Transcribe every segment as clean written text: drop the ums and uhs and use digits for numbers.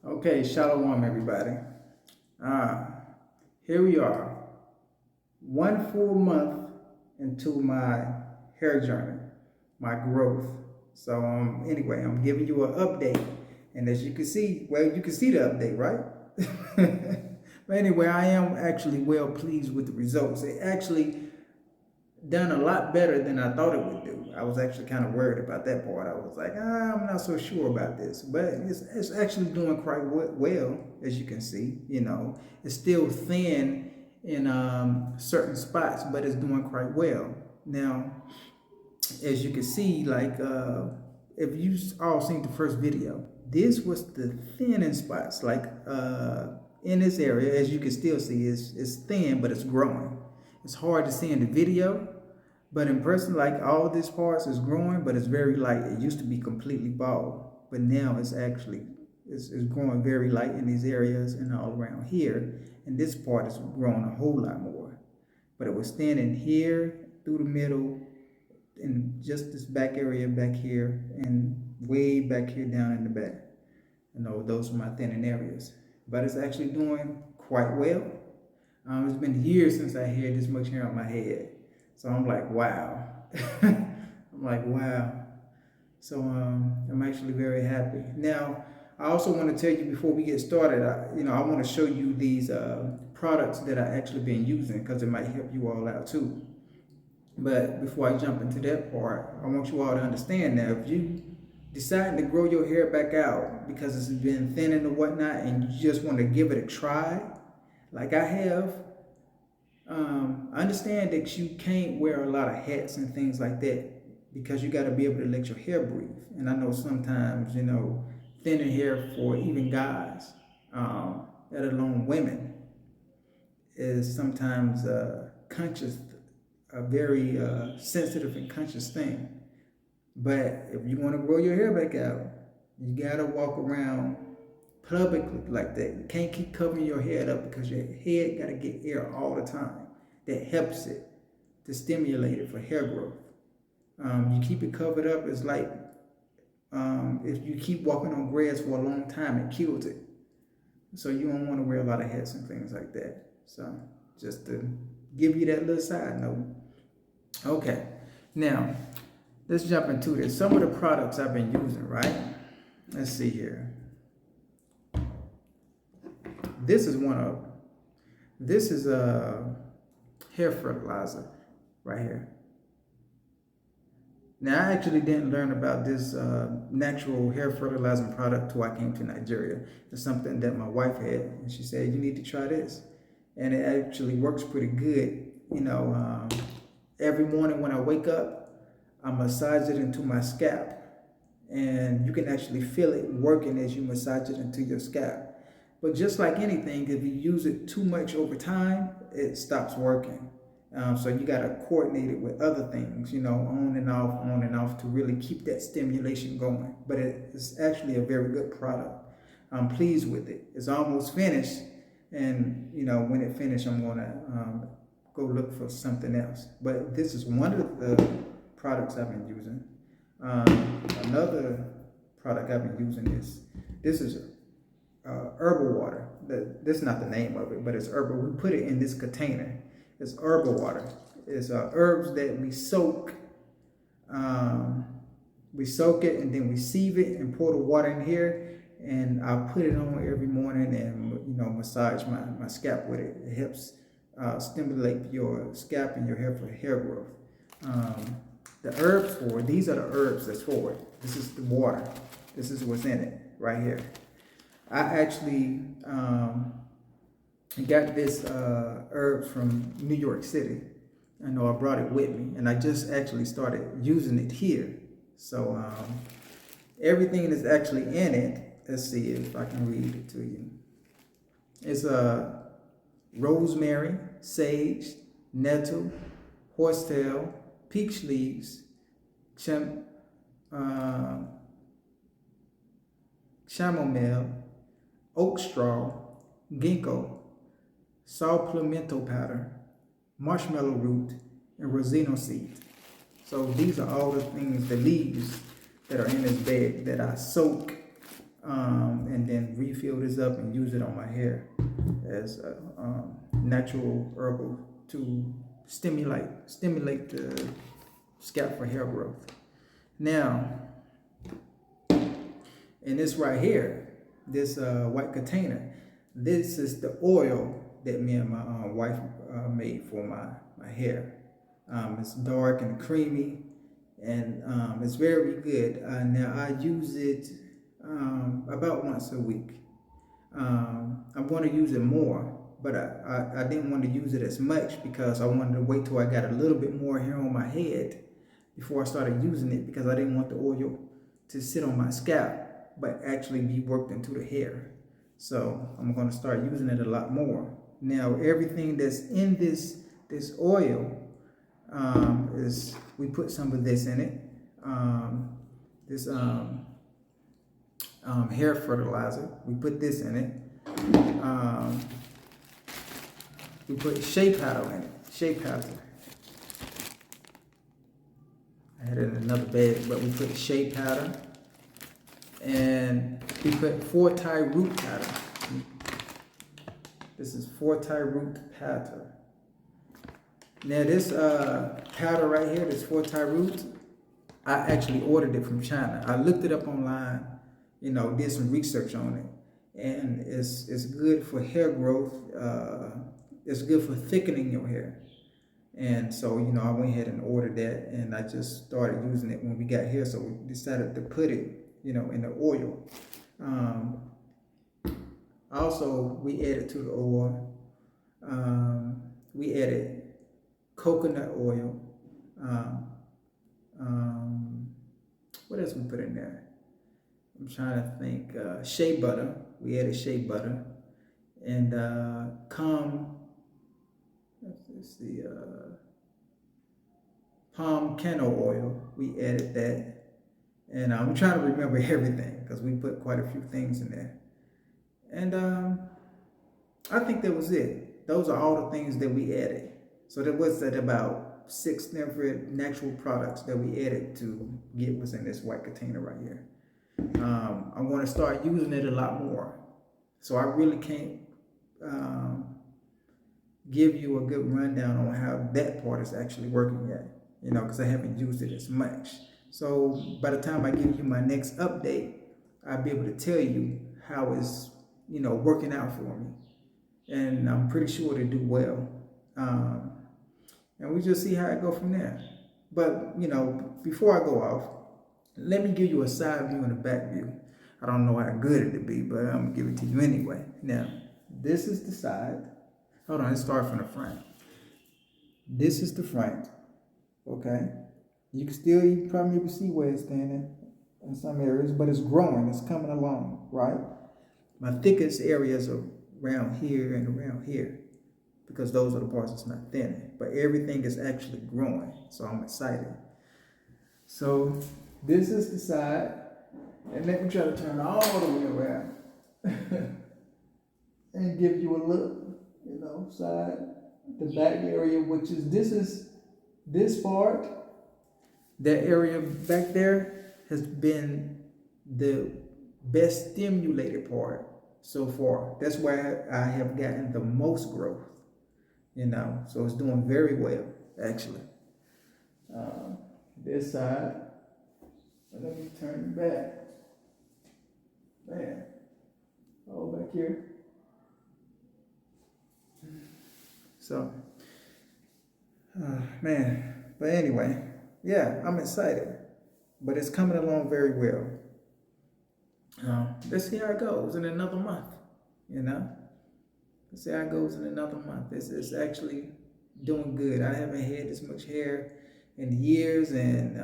Okay, shalom everybody. Uh, Here we are, 1 full month into my hair journey, my growth. So anyway, I'm giving you an update, and as you can see, well, you can see the update, right? But anyway, I am actually well pleased with the results. It actually done a lot better than I thought it would do. I was actually kind of worried about that part. I was like, I'm not so sure about this, but it's actually doing quite well, as you can see. It's still thin in certain spots, but it's doing quite well. Now, as you can see, like if you all seen the first video, this was the thinning spots. Like in this area, as you can still see, it's thin, but it's growing. It's hard to see in the video, but in person, like all this parts is growing, but it's very light. It used to be completely bald, but now it's actually it's growing very light in these areas and all around here. And this part is growing a whole lot more. But it was thin in here, through the middle, in just this back area back here, and way back here down in the back. Those are my thinning areas. But it's actually doing quite well. It's been years since I had this much hair on my head. So I'm like, wow. I'm like, wow. So I'm actually very happy. Now, I also want to tell you before we get started, I want to show you these products that I actually been using, because it might help you all out too. But before I jump into that part, I want you all to understand that if you decide to grow your hair back out because it's been thinning or whatnot, and you just want to give it a try, like I have, understand that you can't wear a lot of hats and things like that, because you got to be able to let your hair breathe. And I know sometimes, thinning hair for even guys, let alone women, is sometimes conscious, a very sensitive and conscious thing. But if you want to grow your hair back out, you got to walk around publicly like that. You can't keep covering your head up, because your head got to get air all the time. That helps it to stimulate it for hair growth. You keep it covered up, it's like if you keep walking on grass for a long time, it kills it. So you don't want to wear a lot of hats and things like that. So just to give you that little side note. Okay, now let's jump into this. Some of the products I've been using, right? Let's see here. This is a hair fertilizer right here. Now, I actually didn't learn about this natural hair fertilizing product till I came to Nigeria. It's something that my wife had, and she said, you need to try this. And it actually works pretty good. Every morning when I wake up, I massage it into my scalp, and you can actually feel it working as you massage it into your scalp. But just like anything, if you use it too much over time, it stops working. So you got to coordinate it with other things, on and off to really keep that stimulation going. But it's actually a very good product. I'm pleased with it. It's almost finished. And, when it finished, I'm going to go look for something else. But this is one of the products I've been using. Another product I've been using this is Herbal Water. This is not the name of it, but it's herbal. We put it in this container. It's Herbal Water. It's herbs that we soak. We soak it, and then we sieve it and pour the water in here. And I put it on every morning and massage my scalp with it. It helps stimulate your scalp and your hair for hair growth. The herbs for it, these are the herbs that's for it. This is the water. This is what's in it right here. I actually got this herb from New York City. I know I brought it with me, and I just actually started using it here. So everything that's actually in it, let's see if I can read it to you. It's rosemary, sage, nettle, horsetail, peach leaves, chamomile, oak straw, ginkgo, saw pimento powder, marshmallow root, and rosino seed. So these are all the things, the leaves that are in this bag that I soak and then refill this up and use it on my hair as a natural herbal to stimulate the scalp for hair growth. Now, in this right here, this white container, this is the oil that me and my wife made for my hair. It's dark and creamy, and it's very good. Now I use it about once a week. I'm going to use it more, but I didn't want to use it as much because I wanted to wait till I got a little bit more hair on my head before I started using it, because I didn't want the oil to sit on my scalp but actually be worked into the hair. So I'm going to start using it a lot more. Now everything that's in this oil is, we put some of this in it. This hair fertilizer, we put this in it. We put shea powder in it. Shea powder. I had it in another bag, but we put shea powder. And we put 4-tie root powder. This is 4-tie root powder. Now this powder right here, this 4-tie root, I actually ordered it from China. I looked it up online, did some research on it. And it's good for hair growth. It's good for thickening your hair. And so, I went ahead and ordered that, and I just started using it when we got here. So we decided to put it, in the oil. Also, we added to the oil, we added coconut oil. What else we put in there? I'm trying to think. Shea butter. We added shea butter. And palm kernel oil. We added that. And I'm trying to remember everything because we put quite a few things in there. And I think that was it. Those are all the things that we added. So there was about 6 different natural products that we added to get what's in this white container right here. I'm going to start using it a lot more. So I really can't give you a good rundown on how that part is actually working yet, because I haven't used it as much. So by the time I give you my next update, I'll be able to tell you how it's, working out for me. And I'm pretty sure to do well. And we just see how it go from there. But, before I go off, let me give you a side view and a back view. I don't know how good it'll be, but I'm going to give it to you anyway. Now, this is the side. Hold on, let's start from the front. This is the front, okay? You can probably even see where it's standing in some areas, but it's growing, it's coming along, right? My thickest areas are around here and around here, because those are the parts that's not thinning, but everything is actually growing, so I'm excited. So this is the side, and let me try to turn all the way around and give you a look, side, the back area, which is this part. That area back there has been the best stimulated part so far. That's where I have gotten the most growth, so it's doing very well, actually. This side, let me turn it back. Man, all back here. So, man, but anyway, yeah, I'm excited, but it's coming along very well. Let's see how it goes in another month, Let's see how it goes in another month. It's actually doing good. I haven't had this much hair in years, and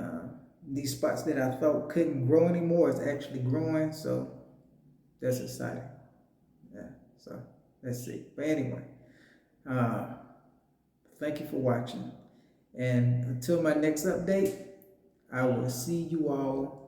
these spots that I thought couldn't grow anymore is actually growing, so that's exciting. Yeah, so let's see. But anyway, thank you for watching. And until my next update, I will see you all